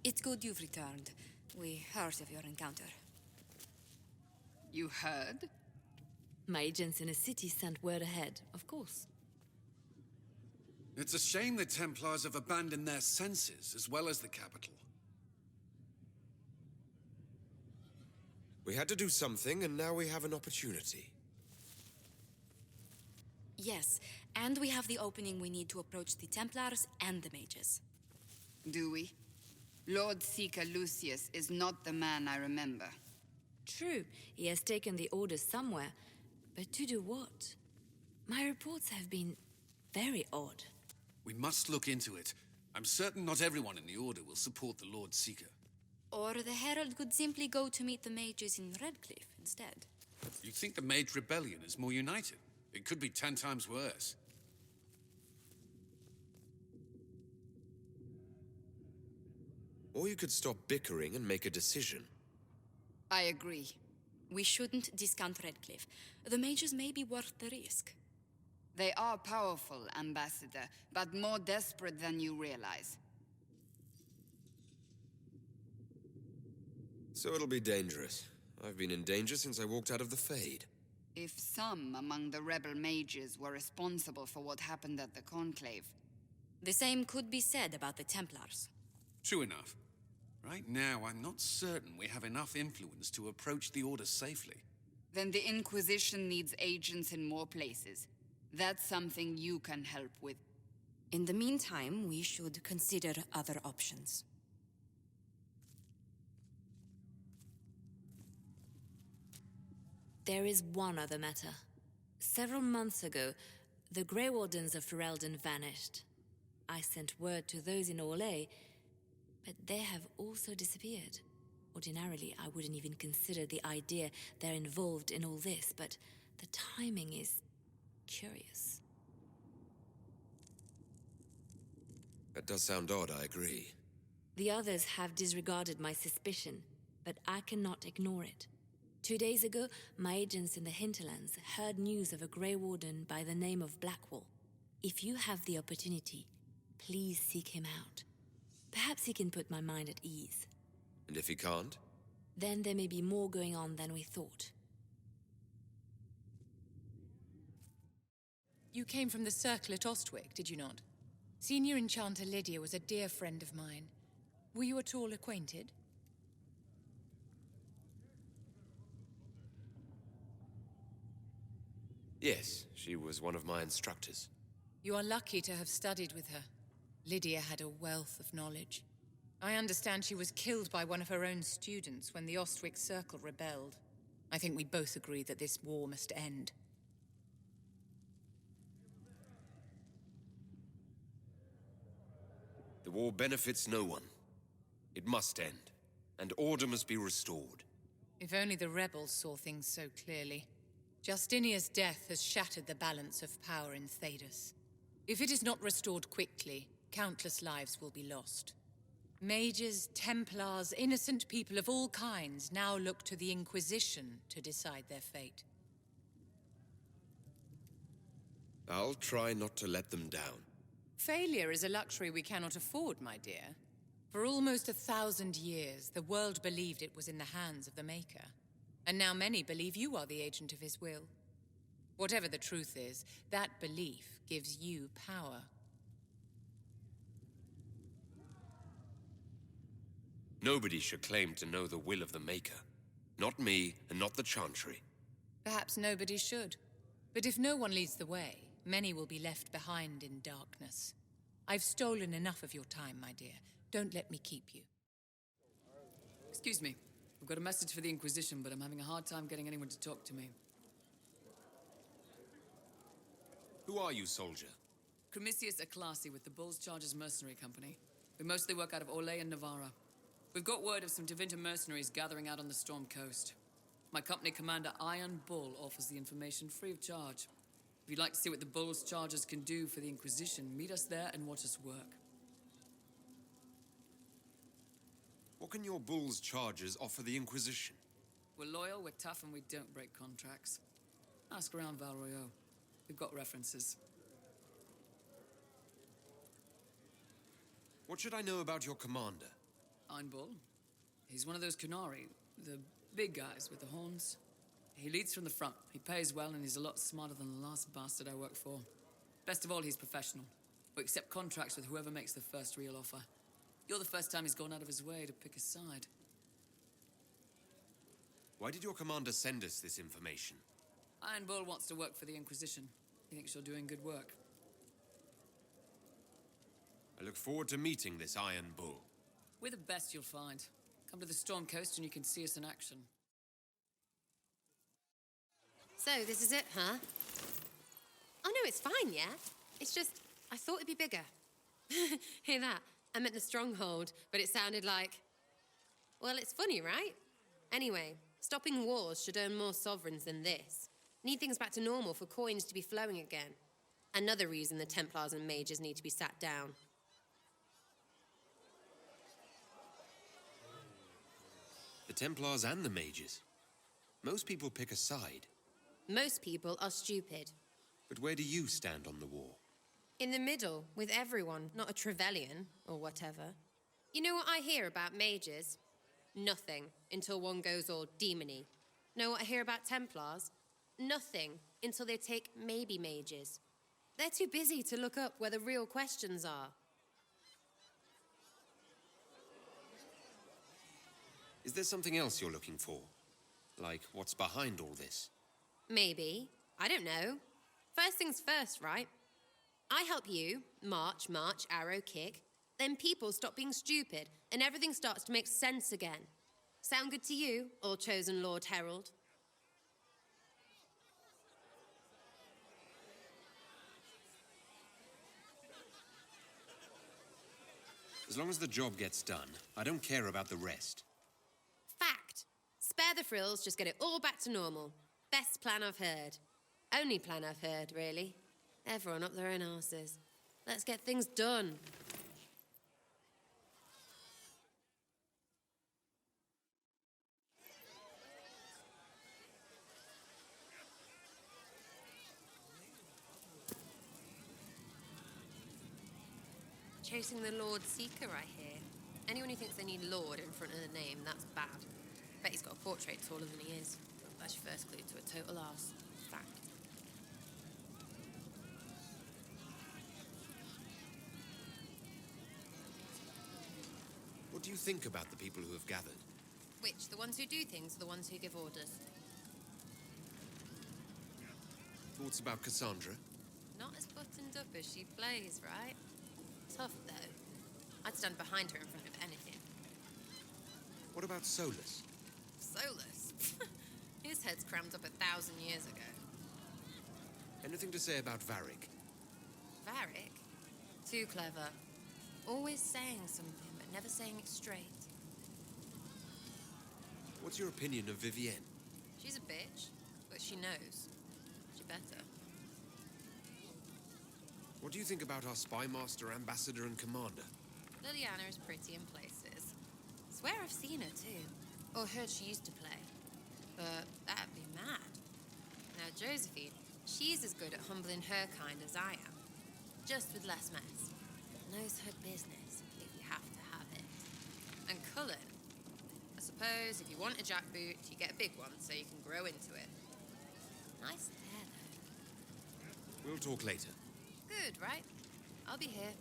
It's good you've returned. We heard of your encounter. You heard? My agents in a city sent word ahead, of course. It's a shame the Templars have abandoned their senses, as well as the capital. We had to do something, and now we have an opportunity. Yes, and we have the opening we need to approach the Templars and the mages. Do we? Lord Seeker Lucius is not the man I remember. True, he has taken the orders somewhere, but to do what? My reports have been very odd. We must look into it. I'm certain not everyone in the Order will support the Lord Seeker. Or the Herald could simply go to meet the mages in Redcliffe instead. You think the Mage Rebellion is more united? It could be 10 times worse. Or you could stop bickering and make a decision. I agree. We shouldn't discount Redcliffe. The mages may be worth the risk. They are powerful, Ambassador, but more desperate than you realize. So it'll be dangerous. I've been in danger since I walked out of the Fade. If some among the rebel mages were responsible for what happened at the Conclave... The same could be said about the Templars. True enough. Right now, I'm not certain we have enough influence to approach the Order safely. Then the Inquisition needs agents in more places. That's something you can help with. In the meantime, we should consider other options. There is one other matter. Several months ago, the Grey Wardens of Ferelden vanished. I sent word to those in Orlais, but they have also disappeared. Ordinarily, I wouldn't even consider the idea they're involved in all this, but the timing is curious. That does sound odd, I agree. The others have disregarded my suspicion, but I cannot ignore it. 2 days ago, my agents in the hinterlands heard news of a Grey Warden by the name of Blackwall. If you have the opportunity, please seek him out. Perhaps he can put my mind at ease. And if he can't? Then there may be more going on than we thought. You came from the Circle at Ostwick, did you not? Senior Enchanter Lydia was a dear friend of mine. Were you at all acquainted? Yes, she was one of my instructors. You are lucky to have studied with her. Lydia had a wealth of knowledge. I understand she was killed by one of her own students when the Ostwick Circle rebelled. I think we both agree that this war must end. The war benefits no one. It must end, and order must be restored. If only the rebels saw things so clearly. Justinia's death has shattered the balance of power in Thedas. If it is not restored quickly, countless lives will be lost. Mages, Templars, innocent people of all kinds now look to the Inquisition to decide their fate. I'll try not to let them down. Failure is a luxury we cannot afford, my dear. For almost 1,000 years, the world believed it was in the hands of the Maker. And now many believe you are the agent of his will. Whatever the truth is, that belief gives you power. Nobody should claim to know the will of the Maker. Not me, and not the Chantry. Perhaps nobody should. But if no one leads the way, many will be left behind in darkness. I've stolen enough of your time, my dear. Don't let me keep you. Excuse me. I've got a message for the Inquisition, but I'm having a hard time getting anyone to talk to me. Who are you, soldier? Cremisius Aclasi with the Bull's Chargers Mercenary Company. We mostly work out of Orlais and Navarra. We've got word of some Tevinter mercenaries gathering out on the Storm Coast. My company commander, Iron Bull, offers the information free of charge. If you'd like to see what the Bull's Chargers can do for the Inquisition, meet us there and watch us work. What can your Bull's Chargers offer the Inquisition? We're loyal, we're tough, and we don't break contracts. Ask around Val Royeaux. We've got references. What should I know about your commander? Iron Bull. He's one of those Kunari, the big guys with the horns. He leads from the front. He pays well, and he's a lot smarter than the last bastard I worked for. Best of all, he's professional. We accept contracts with whoever makes the first real offer. You're the first time he's gone out of his way to pick a side. Why did your commander send us this information? Iron Bull wants to work for the Inquisition. He thinks you're doing good work. I look forward to meeting this Iron Bull. We're the best you'll find. Come to the Storm Coast and you can see us in action. So, this is it, huh? Oh, no, it's fine, yeah? It's just, I thought it'd be bigger. Hear that? I meant the stronghold, but it sounded like... Well, it's funny, right? Anyway, stopping wars should earn more sovereigns than this. Need things back to normal for coins to be flowing again. Another reason the Templars and mages need to be sat down. The Templars and the mages. Most people pick a side. Most people are stupid. But where do you stand on the war? In the middle, with everyone, not a Trevelian, or whatever. You know what I hear about mages? Nothing, until one goes all demony. Know what I hear about Templars? Nothing, until they take maybe mages. They're too busy to look up where the real questions are. Is there something else you're looking for? Like, what's behind all this? Maybe. I don't know. First things first, right? I help you, march, arrow, kick. Then people stop being stupid, and everything starts to make sense again. Sound good to you, all-chosen Lord Herald? As long as the job gets done, I don't care about the rest. Fact. Spare the frills, just get it all back to normal. Best plan I've heard. Only plan I've heard, really. Everyone up their own arses. Let's get things done. Chasing the Lord Seeker, I hear. Anyone who thinks they need Lord in front of the name, that's bad. Bet he's got a portrait taller than he is. That's your first clue to a total arse. Fact. What do you think about the people who have gathered? Which? The ones who do things or the ones who give orders? Thoughts about Cassandra? Not as buttoned up as she plays, right? Tough, though. I'd stand behind her in front of anything. What about Solus? Solus? His head's crammed up 1,000 years ago. Anything to say about Varric? Varric? Too clever. Always saying something, but never saying it straight. What's your opinion of Vivienne? She's a bitch, but she knows. She better. What do you think about our spy master, ambassador, and commander? Liliana is pretty in places. Swear I've seen her, too. Or heard she used to play. But that'd be mad. Now, Josephine, she's as good at humbling her kind as I am. Just with less mess. Knows her business, if you have to have it. And Cullen, I suppose if you want a jackboot, you get a big one so you can grow into it. Nice hair, though. We'll talk later. Good, right? I'll be here.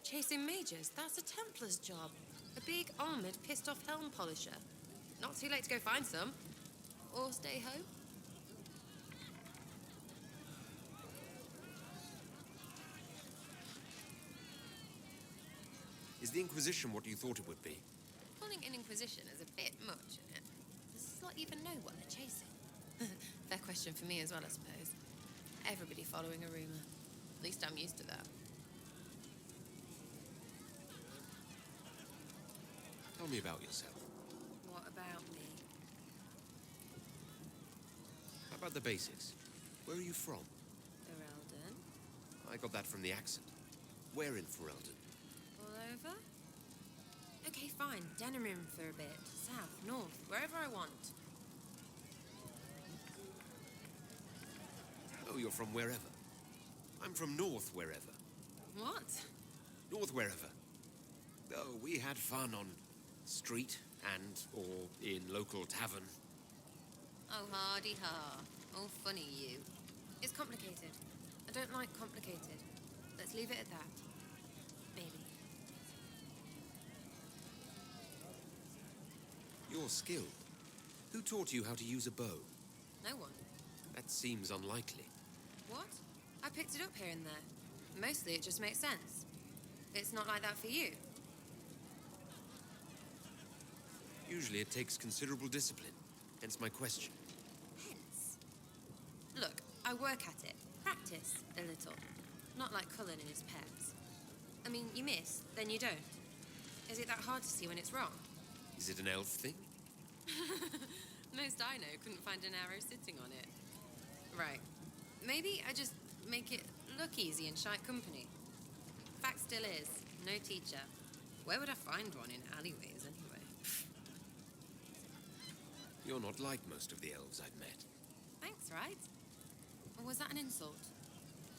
Chasing mages, that's a Templar's job. A big, armored, pissed-off helm polisher. Not too late to go find some. Or stay home. Is the Inquisition what you thought it would be? Calling an Inquisition is a bit much, isn't it? Does this lot even know what they're chasing? Fair question for me as well, I suppose. Everybody following a rumor. At least I'm used to that. Tell me about yourself. What about me? How about the basics? Where are you from? Ferelden? I got that from the accent. Where in Ferelden? All over? Okay, fine. Denerim for a bit. South, north, wherever I want. Oh, you're from wherever. I'm from north wherever. What? North wherever. Oh, we had fun on street or in local tavern. Oh, hardy-ha. Oh, funny you. It's complicated. I don't like complicated. Let's leave it at that. Maybe. You're skilled. Who taught you how to use a bow? No one. That seems unlikely. What? I picked it up here and there. Mostly it just makes sense. It's not like that for you. Usually it takes considerable discipline, hence my question. Hence? Look, I work at it. Practice a little. Not like Cullen and his pets. I mean, you miss, then you don't. Is it that hard to see when it's wrong? Is it an elf thing? Most I know couldn't find an arrow sitting on it. Right. Maybe I just make it look easy in shite company. Fact still is, no teacher. Where would I find one in alleyways anyway? You're not like most of the elves I've met. Thanks, right? Or was that an insult?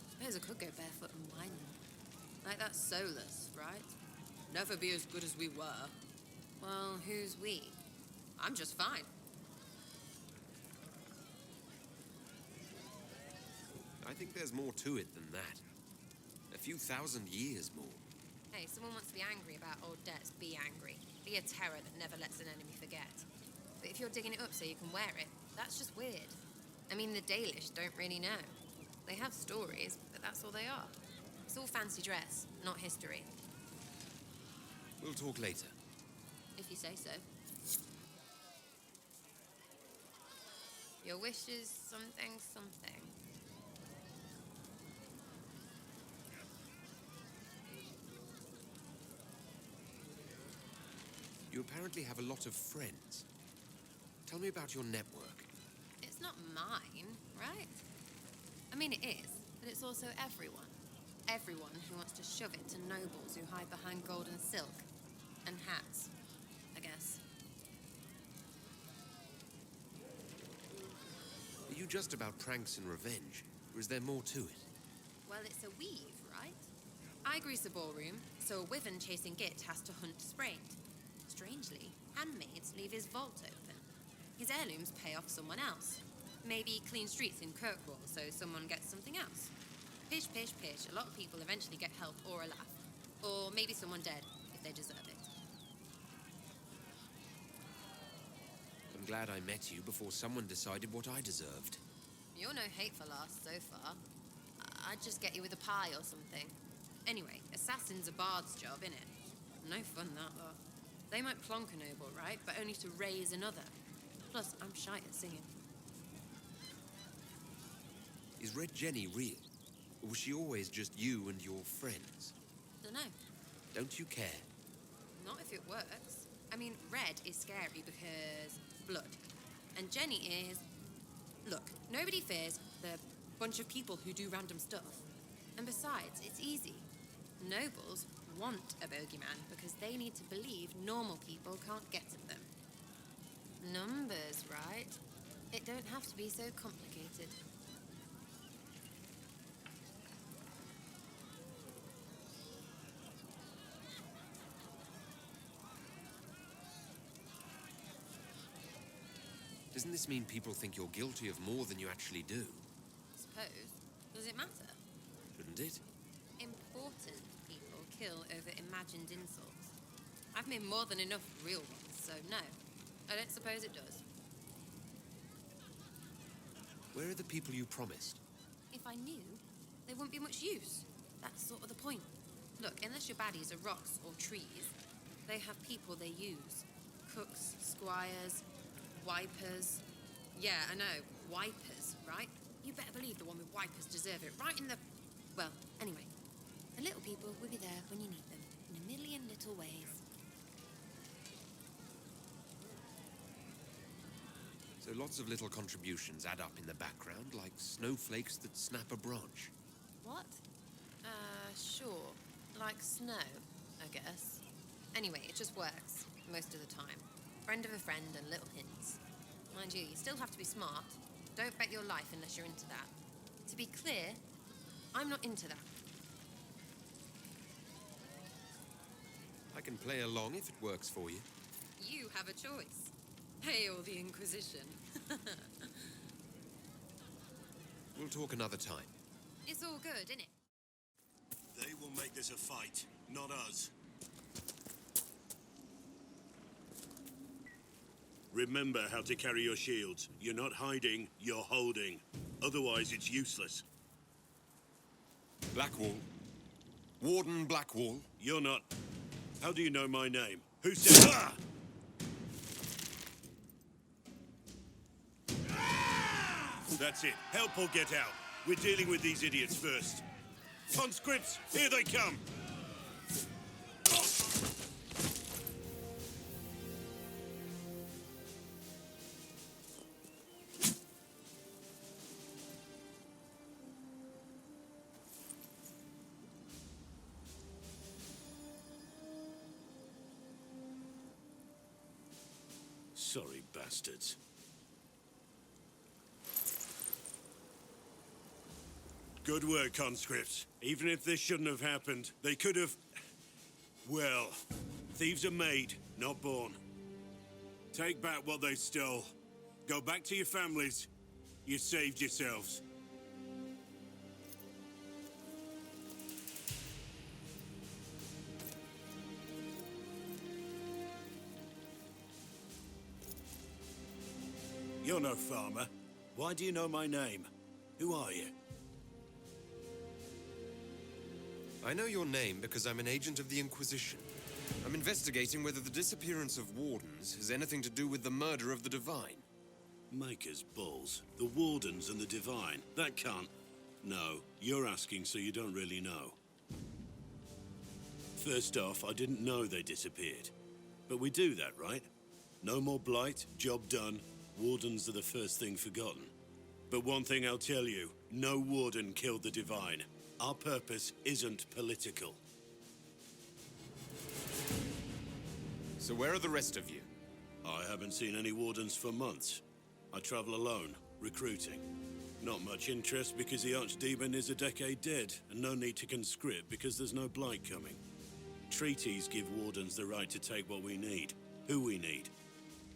Suppose I could go barefoot and whine. Like that's soulless, right? Never be as good as we were. Well, who's we? I'm just fine. I think there's more to it than that. A few thousand years more. Hey, someone wants to be angry about old debts, be angry. Be a terror that never lets an enemy forget. But if you're digging it up so you can wear it, that's just weird. I mean, the Dalish don't really know. They have stories, but that's all they are. It's all fancy dress, not history. We'll talk later. If you say so. Your wish is something, something. You apparently have a lot of friends. Tell me about your network. It's not mine, right? I mean, it is, but it's also everyone. Everyone who wants to shove it to nobles who hide behind gold and silk. And hats, I guess. Are you just about pranks and revenge, or is there more to it? Well, it's a weave, right? I grease a ballroom, so a wyvern chasing Git has to hunt Sprained. Strangely, handmaids leave his vault open. His heirlooms pay off someone else. Maybe clean streets in Kirkwall so someone gets something else. Pish, pish, pish. A lot of people eventually get help or a laugh. Or maybe someone dead, if they deserve it. I'm glad I met you before someone decided what I deserved. You're no hateful ass so far. I'd just get you with a pie or something. Anyway, assassin's a bard's job, innit? No fun, that lot. They might plonk a noble, right? But only to raise another. Plus, I'm shite at singing. Is Red Jenny real? Or was she always just you and your friends? Dunno. Don't you care? Not if it works. I mean, Red is scary because blood. And Jenny is... Look, nobody fears the bunch of people who do random stuff. And besides, it's easy. Nobles want a bogeyman because they need to believe normal people can't get at them. Numbers, right? It don't have to be so complicated. Doesn't this mean people think you're guilty of more than you actually do? Suppose. Does it matter? Shouldn't it? Important people kill over imagined insults. I've made more than enough real ones, so no. I don't suppose it does. Where are the people you promised? If I knew, there wouldn't be much use. That's sort of the point. Look, unless your baddies are rocks or trees, they have people they use. Cooks, squires, wipers. Yeah, I know, wipers, right? You better believe the one with wipers deserve it, right in the... Well, anyway. The little people will be there when you need them, in a million little ways. So lots of little contributions add up in the background, like snowflakes that snap a branch. What? Sure. Like snow, I guess. Anyway, it just works, most of the time. Friend of a friend and little hints. Mind you, you still have to be smart. Don't bet your life unless you're into that. To be clear, I'm not into that. I can play along if it works for you. You have a choice. Hail the Inquisition. We'll talk another time. It's all good, isn't it? They will make this a fight, not us. Remember how to carry your shields. You're not hiding, you're holding. Otherwise, it's useless. Blackwall. Warden Blackwall. You're not... How do you know my name? Who said... Ah! That's it. Help or get out. We're dealing with these idiots first. Conscripts, here they come! Sorry, bastards. Good work, conscripts. Even if this shouldn't have happened, they could have... Well, thieves are made, not born. Take back what they stole. Go back to your families. You saved yourselves. You're no farmer. Why do you know my name? Who are you? I know your name because I'm an agent of the Inquisition. I'm investigating whether the disappearance of wardens has anything to do with the murder of the Divine. Maker's balls. The Wardens and the Divine. That can't... No, you're asking so you don't really know. First off, I didn't know they disappeared. But we do that, right? No more blight, job done. Wardens are the first thing forgotten. But one thing I'll tell you, no Warden killed the Divine. Our purpose isn't political. So where are the rest of you? I haven't seen any Wardens for months. I travel alone, recruiting. Not much interest because the Archdemon is a decade dead, and no need to conscript because there's no blight coming. Treaties give Wardens the right to take what we need, who we need.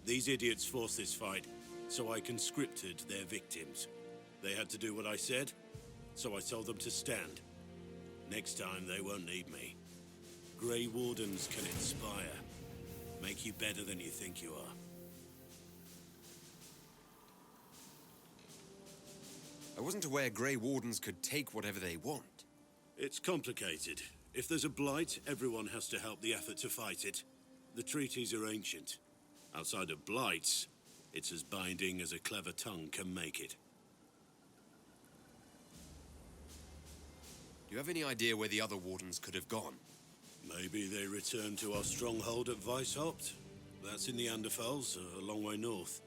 These idiots forced this fight, so I conscripted their victims. They had to do what I said, so I told them to stand. Next time, they won't need me. Grey Wardens can inspire. Make you better than you think you are. I wasn't aware Grey Wardens could take whatever they want. It's complicated. If there's a blight, everyone has to help the effort to fight it. The treaties are ancient. Outside of blights, it's as binding as a clever tongue can make it. Do you have any idea where the other Wardens could have gone? Maybe they returned to our stronghold at Weishaupt. That's in the Anderfels, a long way north.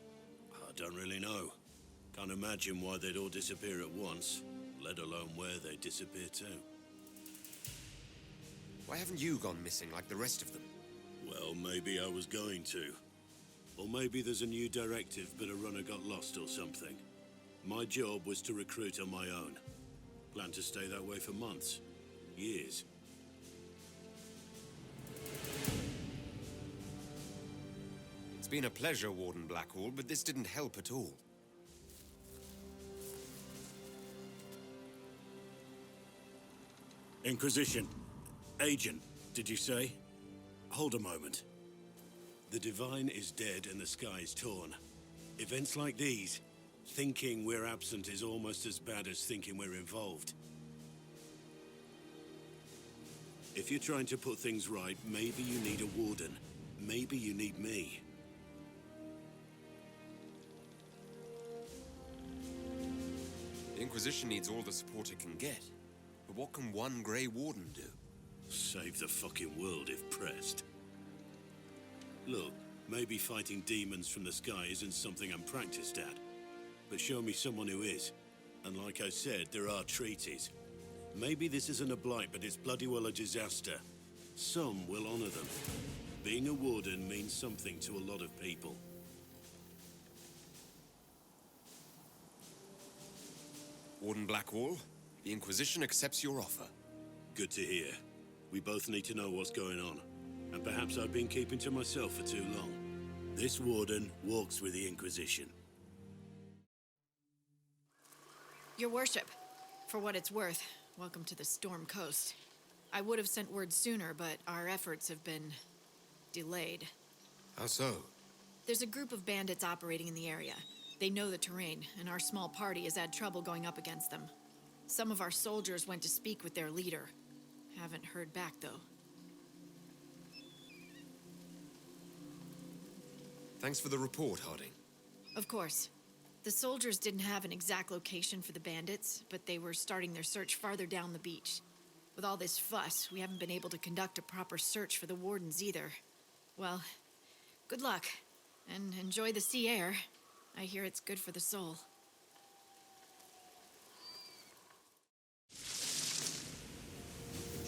I don't really know. Can't imagine why they'd all disappear at once, let alone where they'd disappear to. Why haven't you gone missing like the rest of them? Well, maybe I was going to. Or maybe there's a new directive, but a runner got lost or something. My job was to recruit on my own. Plan to stay that way for months. Years. It's been a pleasure, Warden Blackwall, but this didn't help at all. Inquisition. Agent, did you say? Hold a moment. The Divine is dead and the sky is torn. Events like these, thinking we're absent is almost as bad as thinking we're involved. If you're trying to put things right, maybe you need a warden. Maybe you need me. The Inquisition needs all the support it can get. But what can one Grey Warden do? Save the fucking world if pressed. Look, maybe fighting demons from the sky isn't something I'm practiced at. But show me someone who is. And like I said, there are treaties. Maybe this isn't a blight, but it's bloody well a disaster. Some will honor them. Being a warden means something to a lot of people. Warden Blackwall, the Inquisition accepts your offer. Good to hear. We both need to know what's going on. and perhaps I've been keeping to myself for too long. This warden walks with the Inquisition. Your worship, for what it's worth, welcome to the Storm Coast. I would have sent word sooner, but our efforts have been delayed. How so? There's a group of bandits operating in the area. They know the terrain, and our small party has had trouble going up against them. Some of our soldiers went to speak with their leader. Haven't heard back, though. Thanks for the report, Harding. Of course. The soldiers didn't have an exact location for the bandits, but they were starting their search farther down the beach. With all this fuss, we haven't been able to conduct a proper search for the wardens either. Well, good luck, and enjoy the sea air. I hear it's good for the soul.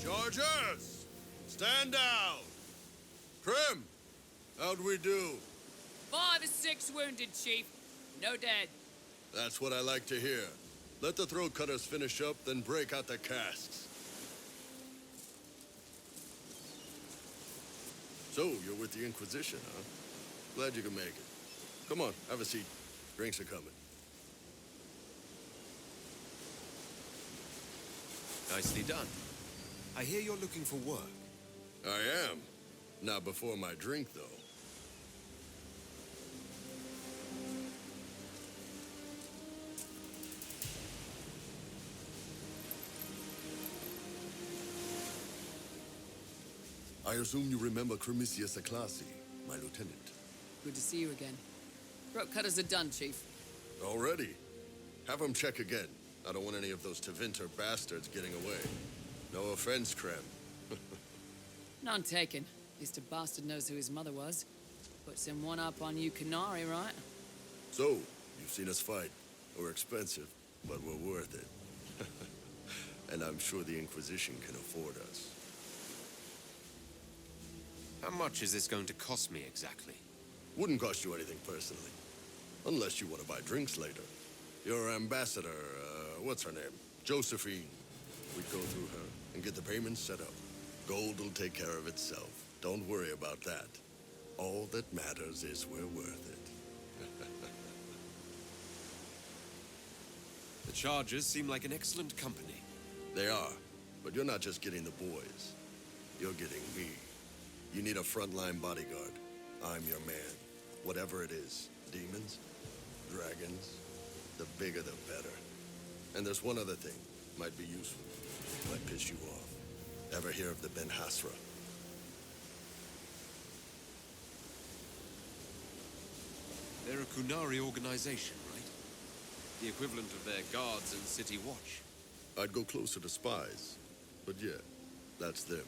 Chargers! Stand down! Krim! How'd we do? 5 or 6 wounded, Chief. No dead. That's what I like to hear. Let the throat cutters finish up, then break out the casks. So, you're with the Inquisition, huh? Glad you can make it. Come on, have a seat. Drinks are coming. Nicely done. I hear you're looking for work. I am. Not before my drink, though. I assume you remember Cremisius Aclassi, my lieutenant. Good to see you again. Throat cutters are done, Chief. Already? Have them check again. I don't want any of those Tevinter bastards getting away. No offense, Krem. None taken. At least a bastard knows who his mother was. Puts him one up on you Canary, right? So, you've seen us fight. We're expensive, but we're worth it. And I'm sure the Inquisition can afford us. How much is this going to cost me exactly? Wouldn't cost you anything personally. Unless you want to buy drinks later. Your ambassador, what's her name? Josephine. We'd go through her and get the payments set up. Gold will take care of itself. Don't worry about that. All that matters is we're worth it. The Chargers seem like an excellent company. They are. But you're not just getting the boys. You're getting me. You need a frontline bodyguard. I'm your man. Whatever it is. Demons, dragons, the bigger the better. And there's one other thing. Might be useful. Might piss you off. Ever hear of the Ben Hasra? They're a Kunari organization, right? The equivalent of their guards and city watch. I'd go closer to spies. But yeah, that's them.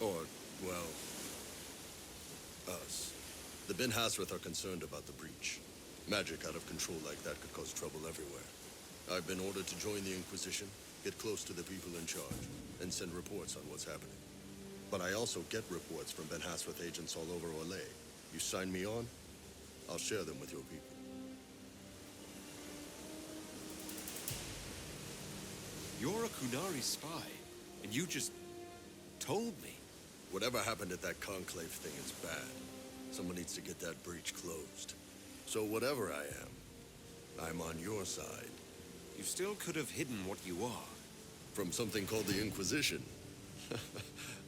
Or, well, us. The Ben Hasrath are concerned about the breach. Magic out of control like that could cause trouble everywhere. I've been ordered to join the Inquisition, get close to the people in charge, and send reports on what's happening. But I also get reports from Ben Hasrath agents all over Orlais. You sign me on, I'll share them with your people. You're a Kunari spy, and you just told me. Whatever happened at that conclave thing is bad. Someone needs to get that breach closed. So whatever I am, I'm on your side. You still could have hidden what you are. From something called the Inquisition.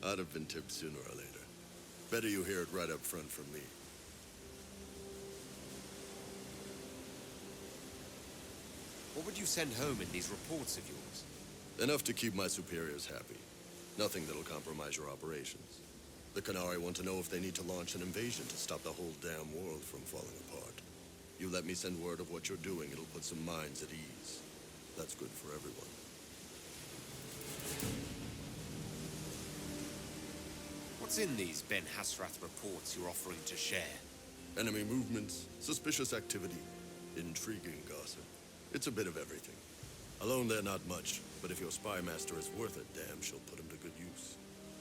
I'd have been tipped sooner or later. Better you hear it right up front from me. What would you send home in these reports of yours? Enough to keep my superiors happy. Nothing that'll compromise your operations. The Canari want to know if they need to launch an invasion to stop the whole damn world from falling apart. You let me send word of what you're doing, it'll put some minds at ease. That's good for everyone. What's in these Ben Hasrath reports you're offering to share? Enemy movements, suspicious activity, intriguing gossip. It's a bit of everything. Alone they're not much, but if your spy master is worth it, damn, she'll put him to good use.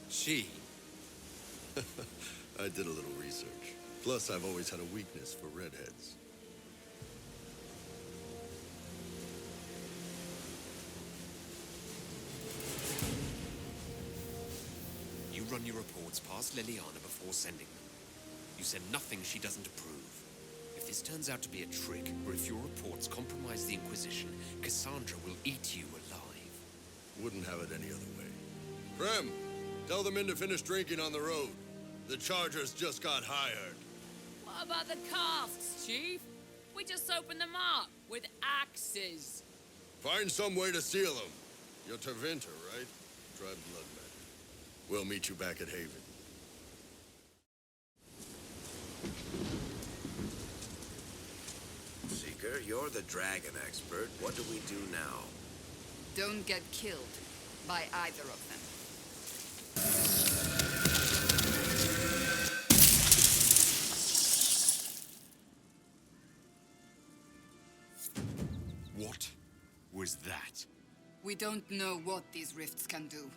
She? I did a little research. Plus, I've always had a weakness for redheads. You run your reports past Liliana before sending them. You send nothing she doesn't approve. If this turns out to be a trick, or if your reports compromise the Inquisition, Cassandra will eat you alive. Wouldn't have it any other way. Prem, tell the men to finish drinking on the road. The Chargers just got hired. What about the casks, Chief? We just opened them up with axes. Find some way to seal them. You're Tevinter, right? Tribe blood matter. We'll meet you back at Haven. Seeker, you're the dragon expert. What do we do now? Don't get killed by either of them. What was that? We don't know what these rifts can do.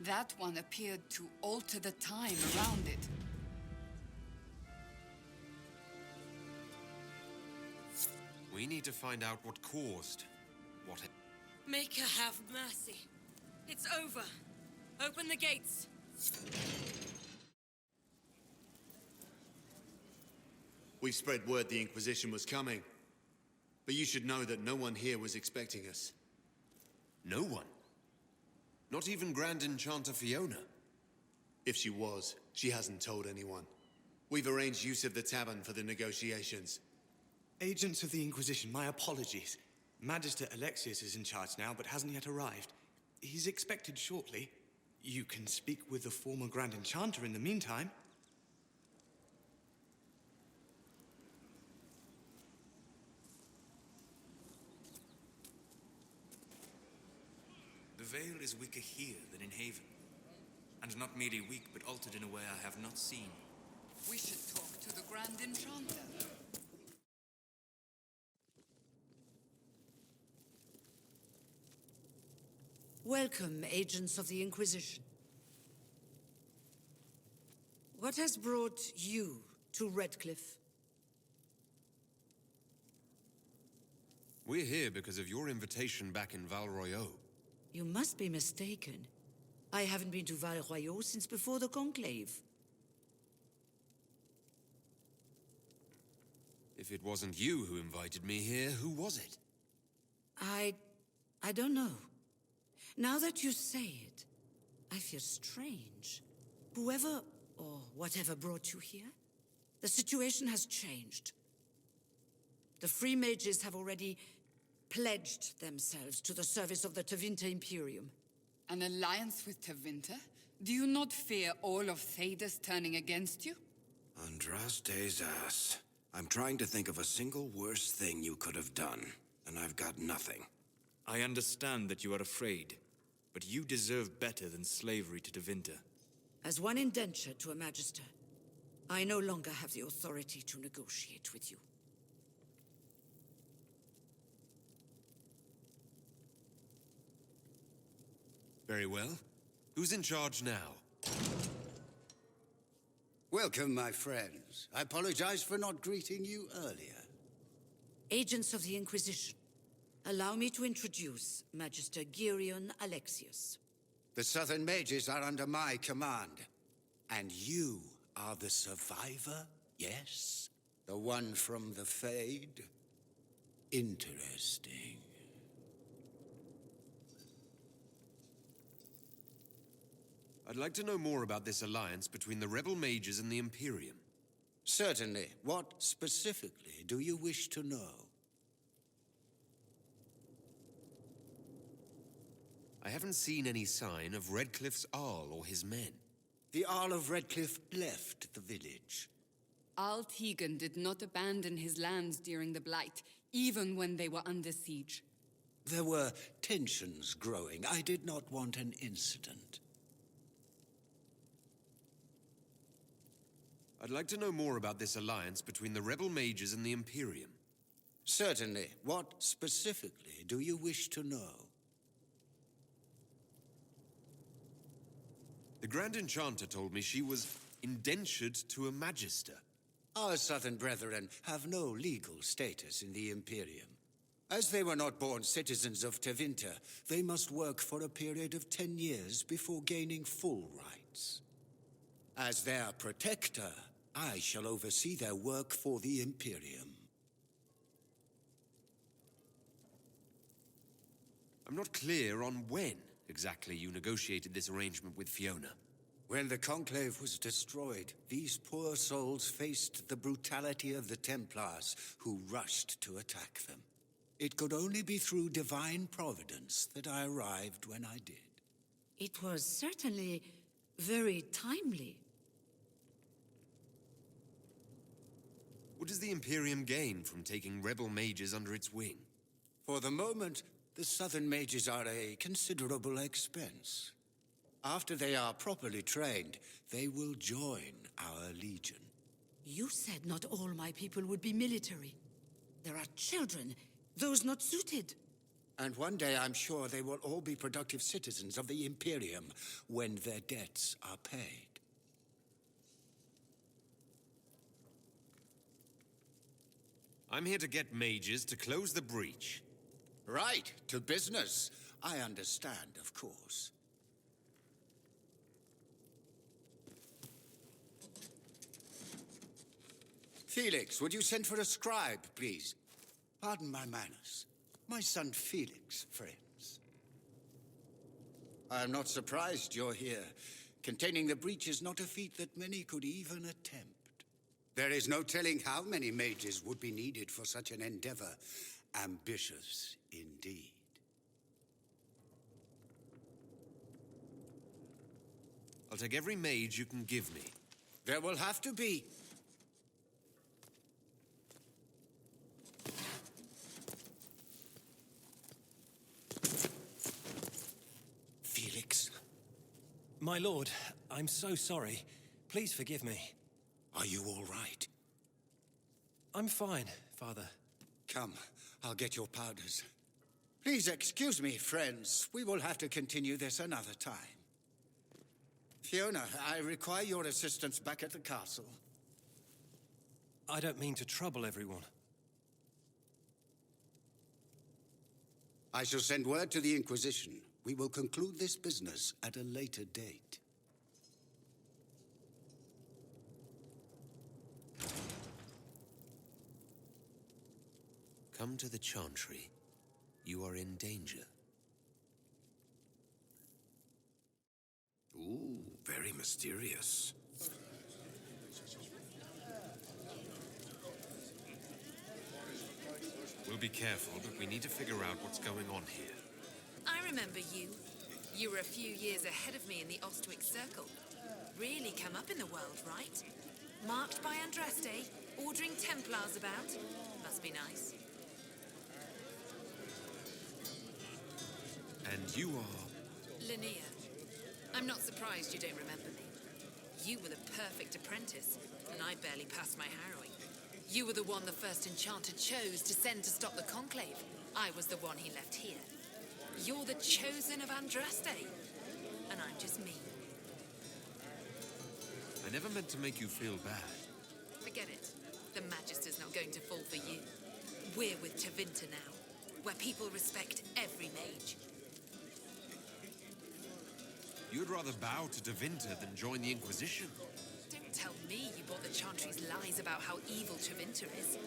That one appeared to alter the time around it. We need to find out what caused what. Make her have mercy. It's over. Open the gates. We've spread word the Inquisition was coming. But you should know that no one here was expecting us. No one? Not even Grand Enchanter Fiona? If she was, she hasn't told anyone. We've arranged use of the tavern for the negotiations. Agents of the Inquisition, my apologies. Magister Alexius is in charge now, but hasn't yet arrived. He's expected shortly. You can speak with the former Grand Enchanter in the meantime. The veil is weaker here than in Haven. And not merely weak, but altered in a way I have not seen. We should talk to the Grand Enchanter. Welcome, agents of the Inquisition. What has brought you to Redcliffe? We're here because of your invitation back in Val Royeaux. You must be mistaken. I haven't been to Val Royeaux since before the Conclave. If it wasn't you who invited me here, who was it? I don't know. Now that you say it, I feel strange. Whoever or whatever brought you here, the situation has changed. The Free Mages have already pledged themselves to the service of the Tevinter Imperium. An alliance with Tevinter? Do you not fear all of Thedas turning against you? Andraste's ass. I'm trying to think of a single worse thing you could have done, and I've got nothing. I understand that you are afraid, but you deserve better than slavery to Tevinter. As one indentured to a Magister, I no longer have the authority to negotiate with you. Very well. Who's in charge now? Welcome, my friends. I apologize for not greeting you earlier. Agents of the Inquisition, allow me to introduce Magister Girion Alexius. The Southern Mages are under my command. And you are the survivor, yes? The one from the Fade? Interesting. I'd like to know more about this alliance between the rebel mages and the Imperium. Certainly. What specifically do you wish to know? I haven't seen any sign of Redcliffe's Arl or his men. The Arl of Redcliffe left the village. Arl Tegan did not abandon his lands during the Blight, even when they were under siege. There were tensions growing. I did not want an incident. I'd like to know more about this alliance between the rebel mages and the Imperium. Certainly. What specifically do you wish to know? The Grand Enchanter told me she was indentured to a Magister. Our Southern brethren have no legal status in the Imperium. As they were not born citizens of Tevinter, they must work for a period of 10 years before gaining full rights. As their protector, I shall oversee their work for the Imperium. I'm not clear on when exactly you negotiated this arrangement with Fiona. When the Conclave was destroyed, these poor souls faced the brutality of the Templars, who rushed to attack them. It could only be through divine providence that I arrived when I did. It was certainly very timely. What does the Imperium gain from taking rebel mages under its wing? For the moment, the Southern mages are a considerable expense. After they are properly trained, they will join our legion. You said not all my people would be military. There are children, those not suited. And one day I'm sure they will all be productive citizens of the Imperium when their debts are paid. I'm here to get mages to close the breach. Right, to business. I understand, of course. Felix, would you send for a scribe, please? Pardon my manners. My son Felix, friends. I am not surprised you're here. Containing the breach is not a feat that many could even attempt. There is no telling how many mages would be needed for such an endeavor. Ambitious indeed. I'll take every mage you can give me. There will have to be. Felix. My lord, I'm so sorry. Please forgive me. Are you all right? I'm fine, Father. Come, I'll get your powders. Please excuse me, friends. We will have to continue this another time. Fiona, I require your assistance back at the castle. I don't mean to trouble everyone. I shall send word to the Inquisition. We will conclude this business at a later date. Come to the Chantry. You are in danger. Ooh, very mysterious. We'll be careful, but we need to figure out what's going on here. I remember you. You were a few years ahead of me in the Ostwick Circle. Really come up in the world, right? Marked by Andraste, ordering Templars about. Must be nice. And you are... Linnea. I'm not surprised you don't remember me. You were the perfect apprentice, and I barely passed my harrowing. You were the one the first enchanter chose to send to stop the Conclave. I was the one he left here. You're the chosen of Andraste, and I'm just me. I never meant to make you feel bad. Forget it. The Magister's not going to fall for you. We're with Tevinter now, where people respect every mage. You'd rather bow to Tevinter than join the Inquisition. Don't tell me you bought the Chantry's lies about how evil Tevinter is.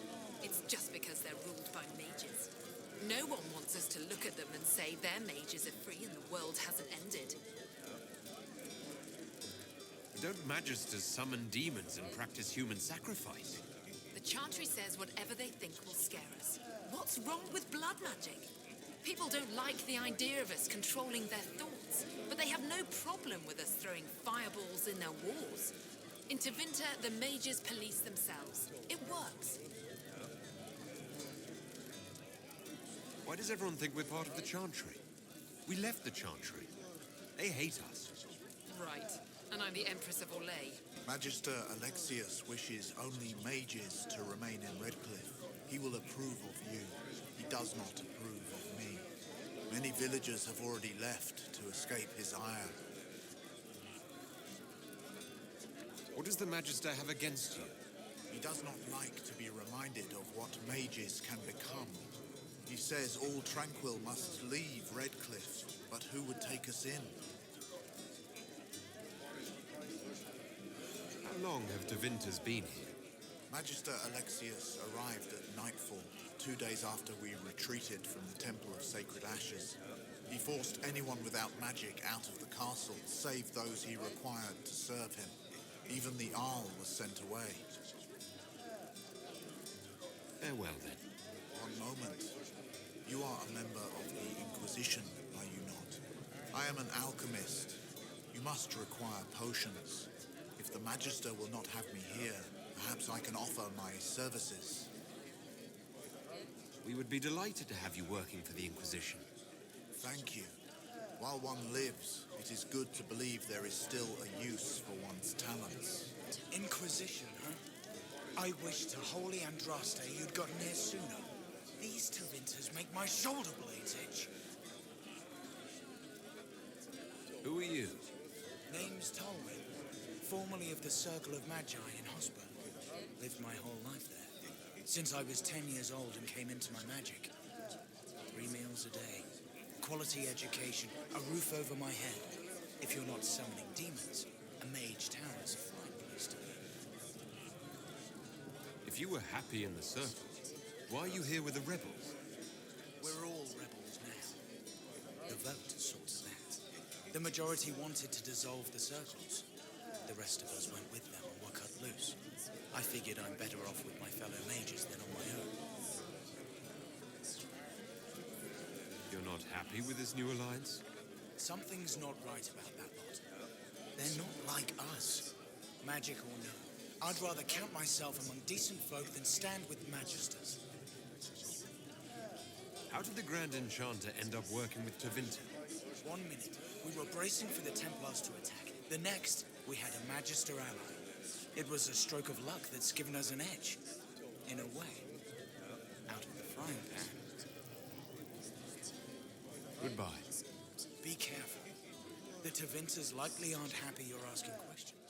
It's just because they're ruled by mages. No one wants us to look at them and say their mages are free and the world hasn't ended. Don't Magisters summon demons and practice human sacrifice? The Chantry says whatever they think will scare us. What's wrong with blood magic? People don't like the idea of us controlling their thoughts, but they have no problem with us throwing fireballs in their wars. In Tevinter, the mages police themselves. It works. Why does everyone think we're part of the Chantry? We left the Chantry. They hate us. Right. And I'm the Empress of Orlais. Magister Alexius wishes only mages to remain in Redcliffe. He will approve of you. He does not approve of me. Many villagers have already left to escape his ire. What does the Magister have against you? He does not like to be reminded of what mages can become. He says all Tranquil must leave Redcliffe, but who would take us in? long have Tevinters been here? Magister Alexius arrived at nightfall, 2 days after we retreated from the Temple of Sacred Ashes. He forced anyone without magic out of the castle, save those he required to serve him. Even the Arl was sent away. Farewell, then. One moment. You are a member of the Inquisition, are you not? I am an alchemist. You must require potions. If the Magister will not have me here, perhaps I can offer my services. We would be delighted to have you working for the Inquisition. Thank you. While one lives, it is good to believe there is still a use for one's talents. Inquisition, huh? I wish to Holy Andraste you'd gotten here sooner. These Tevinters make my shoulder blades itch. Who are you? Name's Tolwyn, formerly of the Circle of Magi in Hosburn. Lived my whole life there, since I was 10 years old and came into my magic. 3 meals a day, quality education, a roof over my head. If you're not summoning demons, a mage town is a fine place to be. If you were happy in the Circle, why are you here with the rebels? We're all rebels now. The vote sorts that. The majority wanted to dissolve the circles. The rest of us went with them and were cut loose. I figured I'm better off with my fellow mages than on my own. You're not happy with this new alliance? Something's not right about that lot. They're not like us. Magic or no, I'd rather count myself among decent folk than stand with magisters. How did the Grand Enchanter end up working with Tevinter? 1 minute, we were bracing for the Templars to attack. The next, we had a Magister ally. It was a stroke of luck that's given us an edge. In a way. Out of the frying pan. Goodbye. Be careful. The Tevinters likely aren't happy you're asking questions.